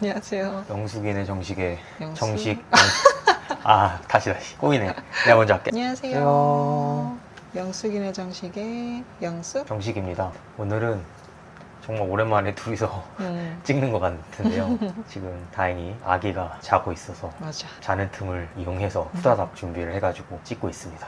안녕하세요. 영숙이네 정식의 영숙? 정식. 다시 꼬이네. 내가 먼저 할게. 안녕하세요. 안녕. 영숙이네 정식의 영숙. 정식입니다. 오늘은 정말 오랜만에 둘이서 찍는 것 같은데요. 지금 다행히 아기가 자고 있어서 맞아. 자는 틈을 이용해서 후다닥 준비를 해가지고 찍고 있습니다.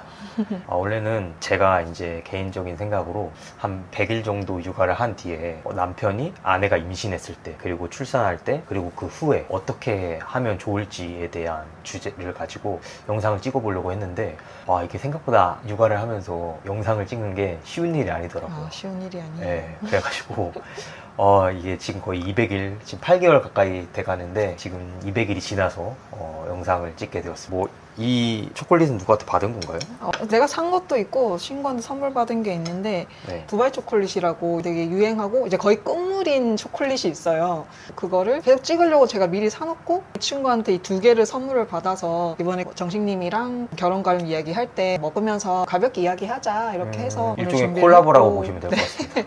원래는 제가 이제 개인적인 생각으로 한 100일 정도 육아를 한 뒤에 남편이 아내가 임신했을 때, 그리고 출산할 때, 그리고 그 후에 어떻게 하면 좋을지에 대한 주제를 가지고 영상을 찍어보려고 했는데, 이게 생각보다 육아를 하면서 영상을 찍는 게 쉬운 일이 아니더라고요. 쉬운 일이 아니에요. 네, 그래가지고 이게 지금 거의 200일, 지금 8개월 가까이 돼가는데 지금 200일이 지나서 영상을 찍게 되었습니다. 이 초콜릿은 누구한테 받은 건가요? 내가 산 것도 있고 친구한테 선물 받은 게 있는데 네. 두바이 초콜릿이라고 되게 유행하고 이제 거의 끝물인 초콜릿이 있어요. 그거를 계속 찍으려고 제가 미리 사놓고 친구한테 이 두 개를 선물을 받아서 이번에 정식님이랑 결혼 관련 이야기 할 때 먹으면서 가볍게 이야기하자 이렇게 해서 오늘 일종의 준비를 콜라보라고 했고. 보시면 될 것 같습니다.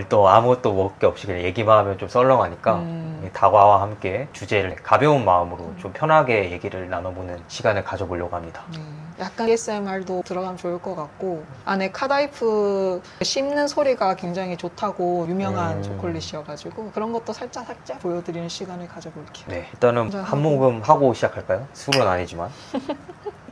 또 아무것도 먹을 게 없이 그냥 얘기만 하면 좀 썰렁하니까 이 다과와 함께 주제를 가벼운 마음으로 좀 편하게 얘기를 나눠보는 시간을 가져보려고 합니다. 약간 ASMR도 들어가면 좋을 것 같고, 안에 카다이프 씹는 소리가 굉장히 좋다고 유명한 초콜릿이어가지고 그런 것도 살짝 보여드리는 시간을 가져볼게요. 네, 일단은 먼저 한 모금 하고 시작할까요? 술은 아니지만.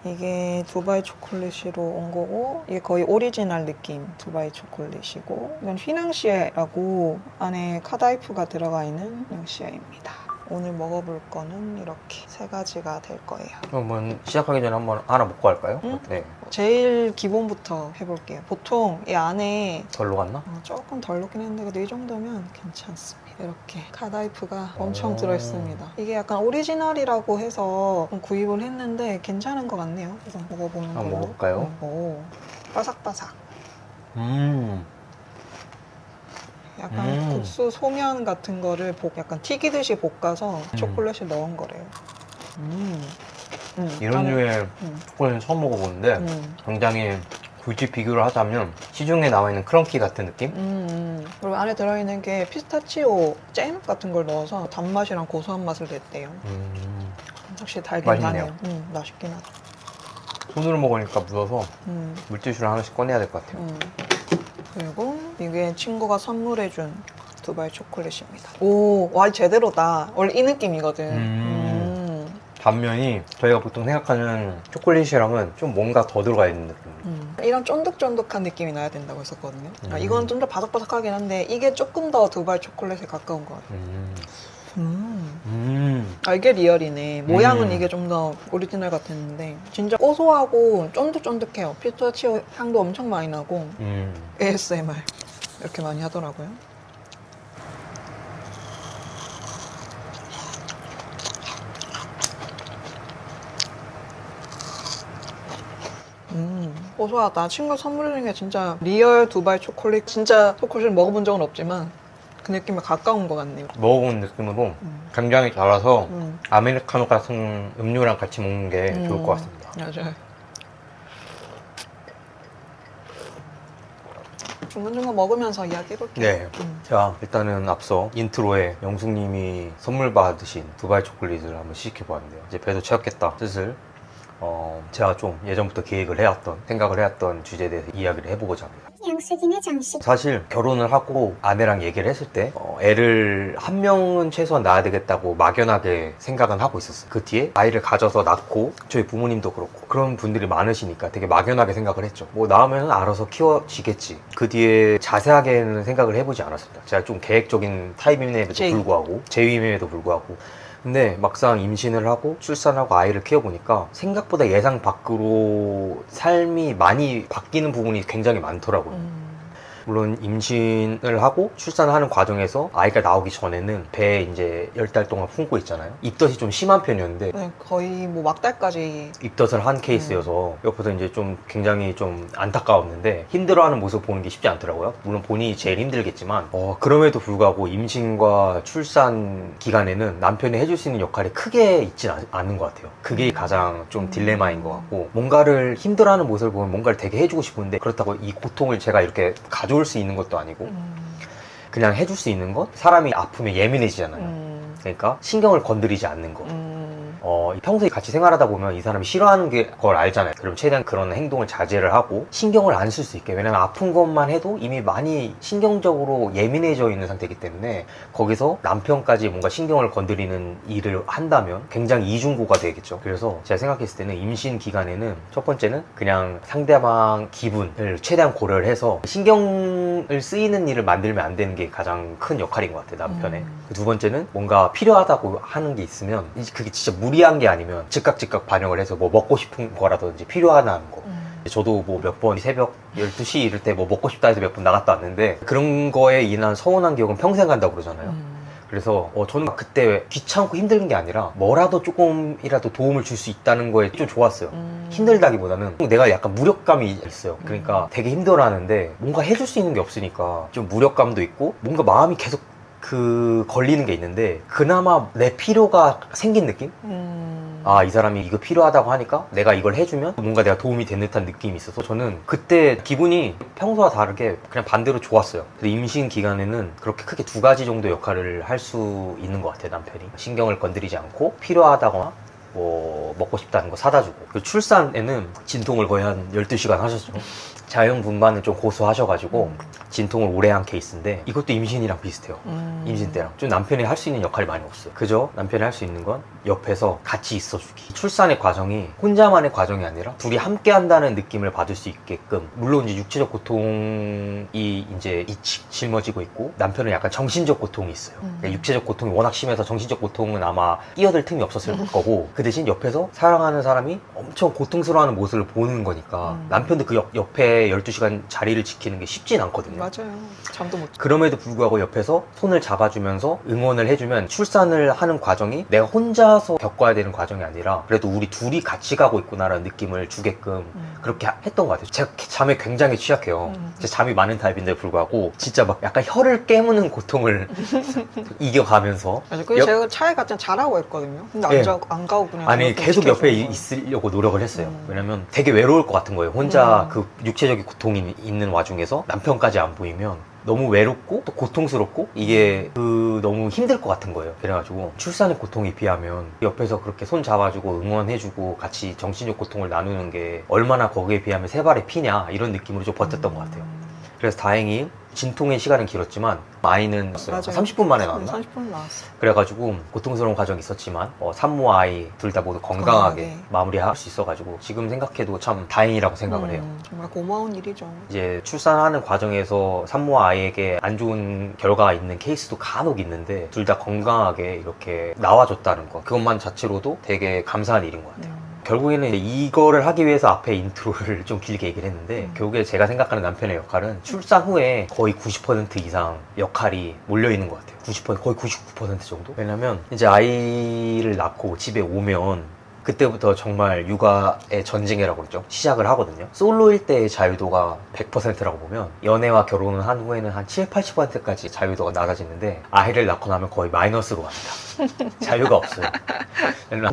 이게 두바이 초콜릿으로 온 거고, 이게 거의 오리지널 느낌 두바이 초콜릿이고, 이건 휘낭시에라고 안에 카다이프가 들어가 있는 휘낭시에입니다. 오늘 먹어볼 거는 이렇게 세 가지가 될 거예요. 그러면 시작하기 전에 한번 하나 먹고 할까요? 응? 네. 제일 기본부터 해볼게요. 보통 이 안에 덜로 갔나? 조금 덜 녹긴 했는데 그래도 이 정도면 괜찮습니다. 이렇게 카다이프가 엄청 들어있습니다. 이게 약간 오리지널이라고 해서 구입을 했는데 괜찮은 것 같네요. 그래서 먹어보는 걸로. 한번 먹어볼까요? 오, 바삭바삭. 약간 국수 소면 같은 거를 약간 튀기듯이 볶아서 초콜릿을 넣은 거래요. 이런 류의 초콜릿은 처음 먹어보는데 굉장히 굳이 비교를 하자면 시중에 나와 있는 크런키 같은 느낌? 그리고 안에 들어있는 게 피스타치오 잼 같은 걸 넣어서 단맛이랑 고소한 맛을 냈대요. 확실히 달긴 맛있네요. 나네요. 맛있긴 하다. 손으로 먹으니까 묻어서 물티슈를 하나씩 꺼내야 될 것 같아요. 그리고 이게 친구가 선물해준 두바이 초콜릿입니다. 오, 와, 제대로다. 원래 이 느낌이거든. 단면이 저희가 보통 생각하는 초콜릿이랑은 좀 뭔가 더 들어가 있는 느낌. 이런 쫀득쫀득한 느낌이 나야 된다고 했었거든요. 이건 좀 더 바삭바삭하긴 한데 이게 조금 더 두바이 초콜릿에 가까운 것 같아요. 이게 리얼이네. 모양은 이게 좀 더 오리지널 같았는데 진짜 고소하고 쫀득쫀득해요. 피스타치오 향도 엄청 많이 나고 ASMR 이렇게 많이 하더라고요. 고소하다. 친구 선물해준 게 진짜 리얼 두바이 초콜릿. 진짜 초콜릿을 먹어본 적은 없지만 그 느낌에 가까운 것 같네요. 먹어본 느낌으로 굉장히 달아서 아메리카노 같은 음료랑 같이 먹는 게 좋을 것 같습니다. 맞아요. 중간중간 먹으면서 이야기해볼게요. 네. 자, 일단은 앞서 인트로에 영숙님이 선물 받으신 두바이 초콜릿을 한번 시식해보았는데요. 이제 배도 채웠겠다. 슬슬 제가 좀 예전부터 생각을 해왔던 주제에 대해서 이야기를 해보고자 합니다. 영숙이네 정식. 사실 결혼을 하고 아내랑 얘기를 했을 때 애를 한 명은 최소한 낳아야 되겠다고 막연하게 생각은 하고 있었어요. 그 뒤에 아이를 가져서 낳고, 저희 부모님도 그렇고 그런 분들이 많으시니까 되게 막연하게 생각을 했죠. 뭐 낳으면 알아서 키워지겠지. 그 뒤에 자세하게는 생각을 해보지 않았습니다. 제가 좀 계획적인 타입임에도 불구하고, 제위임에도 불구하고. 근데 막상 임신을 하고 출산하고 아이를 키워보니까 생각보다 예상 밖으로 삶이 많이 바뀌는 부분이 굉장히 많더라고요. 물론 임신을 하고 출산하는 과정에서 아이가 나오기 전에는 배에 이제 10달 동안 품고 있잖아요. 입덧이 좀 심한 편이었는데 네, 거의 뭐 막달까지 입덧을 한 케이스여서 옆에서 이제 좀 굉장히 좀 안타까웠는데, 힘들어하는 모습 보는 게 쉽지 않더라고요. 물론 본인이 제일 힘들겠지만 그럼에도 불구하고 임신과 출산 기간에는 남편이 해줄 수 있는 역할이 크게 있진 않는 것 같아요. 그게 가장 좀 딜레마인 것 같고, 뭔가를 힘들어하는 모습을 보면 뭔가를 되게 해주고 싶은데, 그렇다고 이 고통을 제가 이렇게 가져올 수 있는 것도 아니고 그냥 해줄 수 있는 것? 사람이 아프면 예민해지잖아요. 그러니까 신경을 건드리지 않는 거. 평소에 같이 생활하다 보면 이 사람이 싫어하는 걸 알잖아요. 그럼 최대한 그런 행동을 자제를 하고 신경을 안 쓸 수 있게. 왜냐면 아픈 것만 해도 이미 많이 신경적으로 예민해져 있는 상태이기 때문에 거기서 남편까지 뭔가 신경을 건드리는 일을 한다면 굉장히 이중고가 되겠죠. 그래서 제가 생각했을 때는 임신 기간에는 첫 번째는 그냥 상대방 기분을 최대한 고려를 해서 신경을 쓰이는 일을 만들면 안 되는 게 가장 큰 역할인 것 같아요, 남편의. 두 번째는 뭔가 필요하다고 하는 게 있으면 그게 진짜 무리한 게 아니면 즉각 반영을 해서 뭐 먹고 싶은 거라든지 필요하다는 거. 저도 뭐 몇 번 새벽 12시 이럴 때 뭐 먹고 싶다 해서 몇 번 나갔다 왔는데 그런 거에 인한 서운한 기억은 평생 간다고 그러잖아요. 그래서 저는 그때 귀찮고 힘든 게 아니라 뭐라도 조금이라도 도움을 줄 수 있다는 거에 좀 좋았어요. 힘들다기보다는 내가 약간 무력감이 있어요. 그러니까 되게 힘들어하는데 뭔가 해줄 수 있는 게 없으니까 좀 무력감도 있고 뭔가 마음이 계속 걸리는 게 있는데 그나마 내 필요가 생긴 느낌? 아, 이 사람이 이거 필요하다고 하니까 내가 이걸 해주면 뭔가 내가 도움이 된 듯한 느낌이 있어서 저는 그때 기분이 평소와 다르게 그냥 반대로 좋았어요. 근데 임신 기간에는 그렇게 크게 두 가지 정도 역할을 할 수 있는 것 같아요, 남편이. 신경을 건드리지 않고 필요하다거나 뭐 먹고 싶다는 거 사다 주고. 그 출산에는 진통을 거의 한 12시간 하셨죠. 자연분만을 좀 고수하셔가지고 진통을 오래 한 케이스인데 이것도 임신이랑 비슷해요. 임신 때랑 좀 남편이 할 수 있는 역할이 많이 없어요. 그저 남편이 할 수 있는 건 옆에서 같이 있어주기. 출산의 과정이 혼자만의 과정이 아니라 둘이 함께 한다는 느낌을 받을 수 있게끔, 물론 이제 육체적 고통이 이제 짊어지고 있고 남편은 약간 정신적 고통이 있어요. 그러니까 육체적 고통이 워낙 심해서 정신적 고통은 아마 끼어들 틈이 없었을 거고, 그 대신 옆에서 사랑하는 사람이 엄청 고통스러워하는 모습을 보는 거니까 남편도 그 옆에 12시간 자리를 지키는 게 쉽진 않거든요. 맞아요. 잠도 못 자. 그럼에도 불구하고 옆에서 손을 잡아주면서 응원을 해주면 출산을 하는 과정이 내가 혼자서 겪어야 되는 과정이 아니라 그래도 우리 둘이 같이 가고 있구나라는 느낌을 주게끔 그렇게 했던 것 같아요. 제가 잠에 굉장히 취약해요. 제가 잠이 많은 타입인데 불구하고 진짜 막 약간 혀를 깨무는 고통을 이겨가면서. 맞아요. 그래서 제가 차에 갔을 때 자라고 했거든요. 근데 네. 안 가고 그냥 아니 저렇게 계속 옆에 지켜주는 거예요. 있으려고 노력을 했어요. 왜냐면 되게 외로울 것 같은 거예요. 혼자 그 육체적인 고통이 있는 와중에서 남편까지 안 보이면 너무 외롭고 또 고통스럽고 이게 너무 힘들 것 같은 거예요. 그래가지고 출산의 고통에 비하면 옆에서 그렇게 손 잡아주고 응원해주고 같이 정신적 고통을 나누는 게 얼마나 거기에 비하면 세 발의 피냐 이런 느낌으로 좀 버텼던 것 같아요. 그래서 다행히 진통의 시간은 길었지만 아이는 30분 만에 나왔나? 30분 나왔어. 그래가지고 고통스러운 과정이 있었지만 산모 아이 둘 다 모두 건강하게 마무리할 수 있어가지고 지금 생각해도 참 다행이라고 생각을 해요. 정말 고마운 일이죠. 이제 출산하는 과정에서 산모 아이에게 안 좋은 결과가 있는 케이스도 간혹 있는데 둘 다 건강하게 이렇게 나와줬다는 거, 그것만 자체로도 되게 감사한 일인 것 같아요. 결국에는 이거를 하기 위해서 앞에 인트로를 좀 길게 얘기를 했는데 결국에 제가 생각하는 남편의 역할은 출산 후에 거의 90% 이상 역할이 몰려있는 것 같아요. 90%, 거의 99% 정도? 왜냐면 이제 아이를 낳고 집에 오면 그때부터 정말 육아의 전쟁이라고 그러죠. 시작을 하거든요. 솔로일 때의 자유도가 100%라고 보면 연애와 결혼을 한 후에는 한 7, 80%까지 자유도가 낮아지는데 아이를 낳고 나면 거의 마이너스로 갑니다. 자유가 없어요.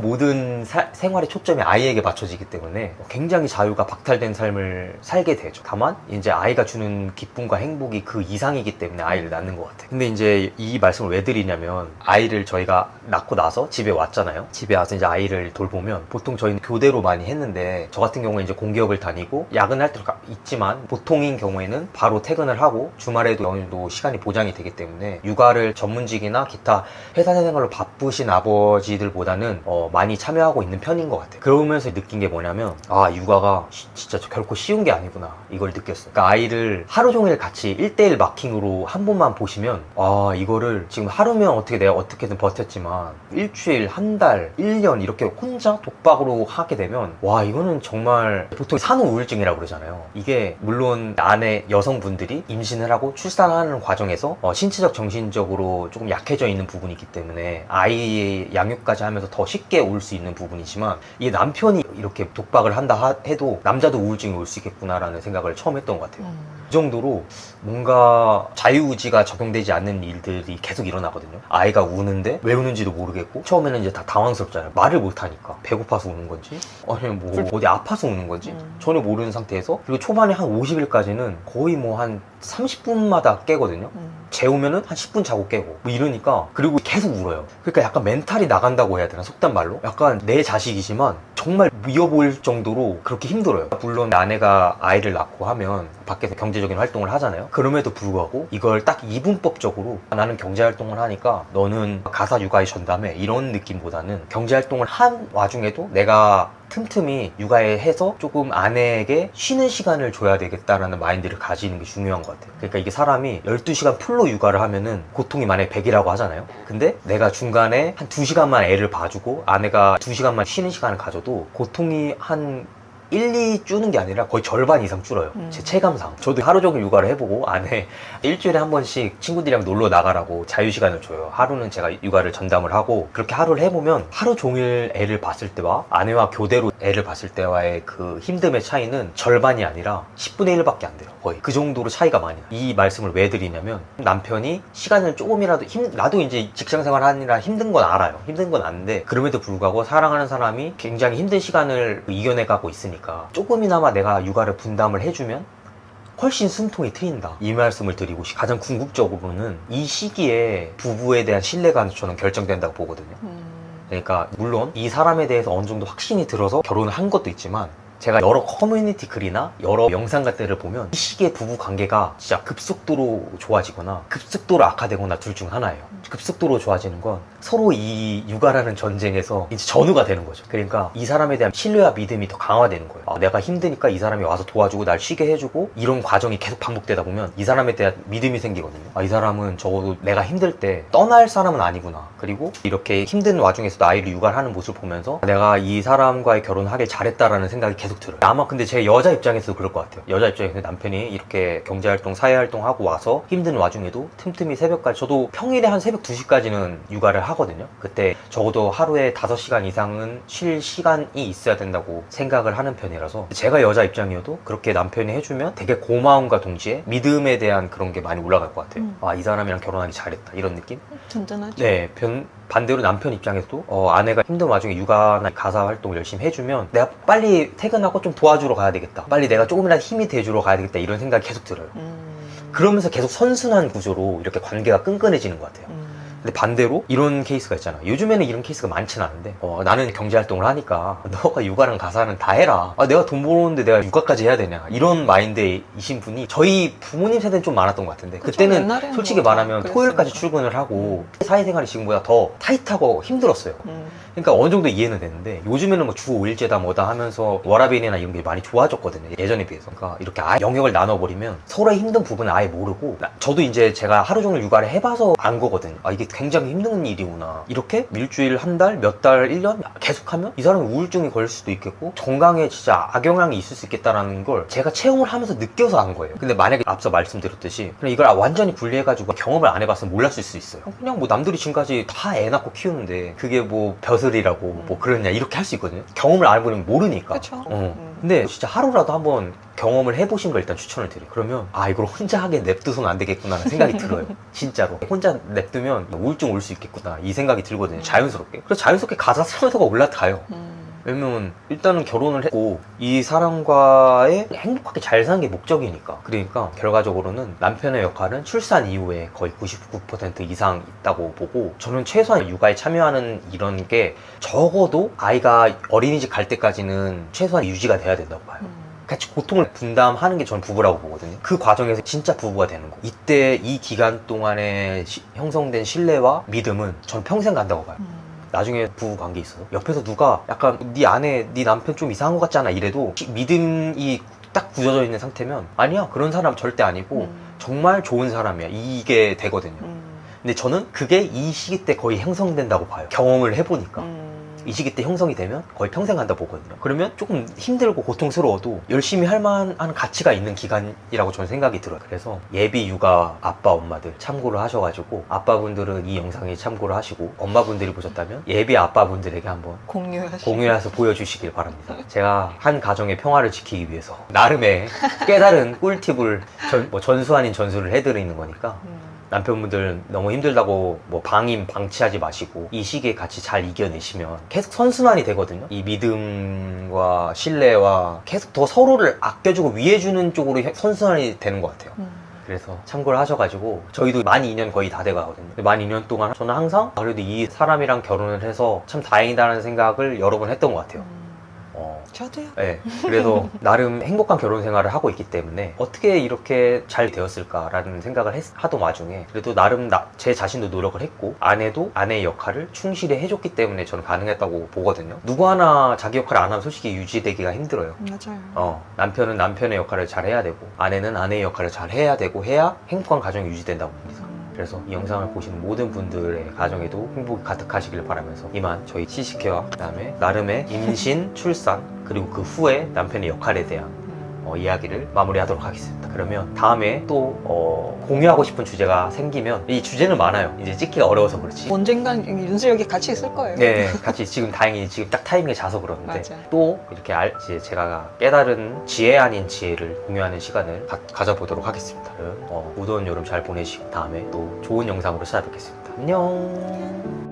모든 생활의 초점이 아이에게 맞춰지기 때문에 굉장히 자유가 박탈된 삶을 살게 되죠. 다만 이제 아이가 주는 기쁨과 행복이 그 이상이기 때문에 아이를 낳는 것 같아요. 근데 이제 이 말씀을 왜 드리냐면 아이를 저희가 낳고 나서 집에 왔잖아요. 집에 와서 이제 아이를 돌보면 보통 저희는 교대로 많이 했는데 저 같은 경우에 이제 공기업을 다니고 야근할 때가 있지만 보통인 경우에는 바로 퇴근을 하고 주말에도 어느 정도 시간이 보장이 되기 때문에 육아를 전문직이나 기타 회사 생활로 바쁘신 아버지들보다는 많이 참여하고 있는 편인 것 같아요. 그러면서 느낀 게 뭐냐면 육아가 진짜 결코 쉬운 게 아니구나 이걸 느꼈어요. 그러니까 아이를 하루 종일 같이 1대1 마킹으로 한 번만 보시면 이거를 지금 하루면 내가 어떻게든 버텼지만 일주일, 한 달, 1년 이렇게 혼자 독박으로 하게 되면 이거는 정말 보통 산후 우울증이라고 그러잖아요. 이게 물론 안에 여성분들이 임신을 하고 출산하는 과정에서 신체적 정신적으로 조금 약해져 있는 부분이 있기 때문에 아이의 양육까지 하면서 더 쉽게 올 수 있는 부분이지만 이게 남편이 이렇게 독박을 한다 해도 남자도 우울증이 올 수 있겠구나라는 생각을 처음 했던 것 같아요. 그 정도로 뭔가 자유의지가 적용되지 않는 일들이 계속 일어나거든요. 아이가 우는데 왜 우는지도 모르겠고 처음에는 이제 다 당황스럽잖아요. 말을 못하니까 배고파서 우는 건지 아니면 뭐 어디 아파서 우는 건지 전혀 모르는 상태에서, 그리고 초반에 한 50일까지는 거의 뭐 한 30분마다 깨거든요. 재우면은 한 10분 자고 깨고 뭐 이러니까, 그리고 계속 울어요. 그러니까 약간 멘탈이 나간다고 해야 되나, 속단 말로. 약간 내 자식이지만 정말 미워 보일 정도로 그렇게 힘들어요. 물론 아내가 아이를 낳고 하면 밖에서 경제적인 활동을 하잖아요. 그럼에도 불구하고 이걸 딱 이분법적으로 나는 경제활동을 하니까 너는 가사 육아에 전담해, 이런 느낌보다는 경제활동을 한 와중에도 내가 틈틈이 육아에 해서 조금 아내에게 쉬는 시간을 줘야 되겠다라는 마인드를 가지는 게 중요한 것 같아요. 그러니까 이게 사람이 12시간 풀로 육아를 하면은 고통이 만약에 100이라고 하잖아요. 근데 내가 중간에 한 2시간만 애를 봐주고 아내가 2시간만 쉬는 시간을 가져도 고통이 한 1, 2 주는 게 아니라 거의 절반 이상 줄어요. 제 체감상. 저도 하루 종일 육아를 해보고 아내 일주일에 한 번씩 친구들이랑 놀러 나가라고 자유시간을 줘요. 하루는 제가 육아를 전담을 하고, 그렇게 하루를 해보면 하루 종일 애를 봤을 때와 아내와 교대로 애를 봤을 때와의 그 힘듦의 차이는 절반이 아니라 10분의 1밖에 안 돼요. 거의 그 정도로 차이가 많이 나요. 이 말씀을 왜 드리냐면, 남편이 시간을 조금이라도 나도 이제 직장생활 하느라 힘든 건 알아요. 힘든 건 아는데 그럼에도 불구하고 사랑하는 사람이 굉장히 힘든 시간을 이겨내가고 있으니까 조금이나마 내가 육아를 분담을 해주면 훨씬 숨통이 트인다, 이 말씀을 드리고 싶어요. 가장 궁극적으로는 이 시기에 부부에 대한 신뢰가 저는 결정된다고 보거든요. 그러니까 물론 이 사람에 대해서 어느 정도 확신이 들어서 결혼을 한 것도 있지만, 제가 여러 커뮤니티 글이나 여러 영상 같은 를 보면 이 시기에 부부 관계가 진짜 급속도로 좋아지거나 급속도로 악화되거나 둘 중 하나예요. 급속도로 좋아지는 건 서로 이 육아라는 전쟁에서 이제 전우가 되는 거죠. 그러니까 이 사람에 대한 신뢰와 믿음이 더 강화되는 거예요. 아, 내가 힘드니까 이 사람이 와서 도와주고 날 쉬게 해주고, 이런 과정이 계속 반복되다 보면 이 사람에 대한 믿음이 생기거든요. 아, 이 사람은 적어도 내가 힘들 때 떠날 사람은 아니구나. 그리고 이렇게 힘든 와중에서도 아이를 육아를 하는 모습을 보면서 내가 이 사람과의 결혼을 하길 잘했다라는 생각이 계속 들어요. 아마 근데 제 여자 입장에서도 그럴 것 같아요. 여자 입장에서 남편이 이렇게 경제활동, 사회활동 하고 와서 힘든 와중에도 틈틈이 새벽까지, 저도 평일에 한 새벽 2시까지는 육아를 하거든요. 그때 적어도 하루에 5시간 이상은 쉴 시간이 있어야 된다고 생각을 하는 편이라서, 제가 여자 입장이어도 그렇게 남편이 해주면 되게 고마움과 동시에 믿음에 대한 그런 게 많이 올라갈 것 같아요. 아, 이 사람이랑 결혼하기 잘했다, 이런 느낌? 든든하죠. 네, 반대로 남편 입장에서도 아내가 힘든 와중에 육아나 가사 활동을 열심히 해주면 내가 빨리 퇴근하고 좀 도와주러 가야 되겠다, 빨리 내가 조금이라도 힘이 돼주러 가야 되겠다, 이런 생각이 계속 들어요. 그러면서 계속 선순환 구조로 이렇게 관계가 끈끈해지는 것 같아요. 근데 반대로 이런 케이스가 있잖아. 요즘에는 이런 케이스가 많지는 않은데, 나는 경제활동을 하니까 너가 육아랑 가사는 다 해라. 아, 내가 돈 벌었는데 내가 육아까지 해야 되냐, 이런 마인드이신 분이 저희 부모님 세대는 좀 많았던 것 같은데, 그쵸, 그때는 옛날에는 솔직히 뭐 말하면 그랬으니까. 토요일까지 출근을 하고 사회생활이 지금보다 더 타이트하고 힘들었어요. 그러니까 어느 정도 이해는 되는데, 요즘에는 뭐 주 5일제다 뭐다 하면서 워라밸이나 이런 게 많이 좋아졌거든요, 예전에 비해서. 그러니까 이렇게 아예 영역을 나눠버리면 서로의 힘든 부분을 아예 모르고, 저도 이제 제가 하루 종일 육아를 해봐서 안 거거든요. 아, 이게 굉장히 힘든 일이구나. 이렇게 일주일, 한 달, 몇 달, 1년 계속하면 이 사람은 우울증이 걸릴 수도 있겠고 건강에 진짜 악영향이 있을 수 있겠다라는 걸 제가 체험을 하면서 느껴서 안 거예요. 근데 만약에 앞서 말씀드렸듯이 그냥 이걸 완전히 분리해가지고 경험을 안 해봤으면 몰랐을 수 있어요. 그냥 뭐 남들이 지금까지 다 애 낳고 키우는데 그게 뭐 벼슬이라고 뭐 그러냐, 이렇게 할 수 있거든요. 경험을 안 해보면 모르니까. 그쵸. 근데 진짜 하루라도 한번 경험을 해보신 걸 일단 추천을 드려요. 그러면 아, 이걸 혼자 하게 냅두서는 안 되겠구나 라는 생각이 들어요. 진짜로 혼자 냅두면 우울증 올 수 있겠구나, 이 생각이 들거든요. 자연스럽게. 그래서 자연스럽게 가사 쓰면서가 올라타요. 왜냐면 일단은 결혼을 했고 이 사람과의 행복하게 잘 사는 게 목적이니까. 그러니까 결과적으로는 남편의 역할은 출산 이후에 거의 99% 이상 있다고 보고, 저는 최소한 육아에 참여하는 이런 게 적어도 아이가 어린이집 갈 때까지는 최소한 유지가 돼야 된다고 봐요. 같이 고통을 분담하는 게 저는 부부라고 보거든요. 그 과정에서 진짜 부부가 되는 거. 이때 이 기간 동안에 형성된 신뢰와 믿음은 저는 평생 간다고 봐요. 나중에 부부 관계 있어서 옆에서 누가 약간 네 아내, 네 남편 좀 이상한 것 같지 않아, 이래도 믿음이 딱 굳어져 있는 상태면 아니야, 그런 사람 절대 아니고 정말 좋은 사람이야, 이게 되거든요. 근데 저는 그게 이 시기 때 거의 형성된다고 봐요. 경험을 해보니까. 이 시기 때 형성이 되면 거의 평생 간다 보거든요. 그러면 조금 힘들고 고통스러워도 열심히 할 만한 가치가 있는 기간이라고 저는 생각이 들어요. 그래서 예비 육아 아빠 엄마들 참고를 하셔가지고, 아빠분들은 이 영상에 참고를 하시고 엄마분들이 보셨다면 예비 아빠분들에게 한번 공유해서 보여주시길 바랍니다. 제가 한 가정의 평화를 지키기 위해서 나름의 깨달은 꿀팁을 전수 아닌 전수를 해드리는 거니까, 남편분들 너무 힘들다고 뭐 방치하지 마시고 이 시기에 같이 잘 이겨내시면 계속 선순환이 되거든요. 이 믿음과 신뢰와 계속 더 서로를 아껴주고 위해주는 쪽으로 선순환이 되는 것 같아요. 그래서 참고를 하셔가지고 저희도 만 2년 거의 다 돼가거든요. 만 2년 동안 저는 항상 그래도 이 사람이랑 결혼을 해서 참 다행이다라는 생각을 여러 번 했던 것 같아요. 저도요. 네, 그래서 나름 행복한 결혼 생활을 하고 있기 때문에 어떻게 이렇게 잘 되었을까라는 생각을 하던 와중에 그래도 나름 제 자신도 노력을 했고 아내도 아내의 역할을 충실히 해줬기 때문에 저는 가능했다고 보거든요. 누구 하나 자기 역할을 안 하면 솔직히 유지되기가 힘들어요. 맞아요. 남편은 남편의 역할을 잘 해야 되고 아내는 아내의 역할을 잘 해야 되고 해야 행복한 가정이 유지된다고 봅니다. 그래서 이 영상을 보시는 모든 분들의 가정에도 행복이 가득하시길 바라면서 이만 저희 시식회와 그다음에 나름의 임신, 출산 그리고 그 후에 남편의 역할에 대한 이야기를 마무리하도록 하겠습니다. 그러면 다음에 또 공유하고 싶은 주제가 생기면 이 주제는 많아요. 이제 찍기가 어려워서 그렇지. 언젠간 윤수 여기 같이 있을 거예요. 네, 같이 지금 다행히 지금 딱 타이밍에 자서 그러는데 맞아. 또 이렇게 이제 제가 깨달은 지혜 아닌 지혜를 공유하는 시간을 가져보도록 하겠습니다. 그럼 무더운 여름 잘 보내시고 다음에 또 좋은 영상으로 찾아뵙겠습니다. 안녕.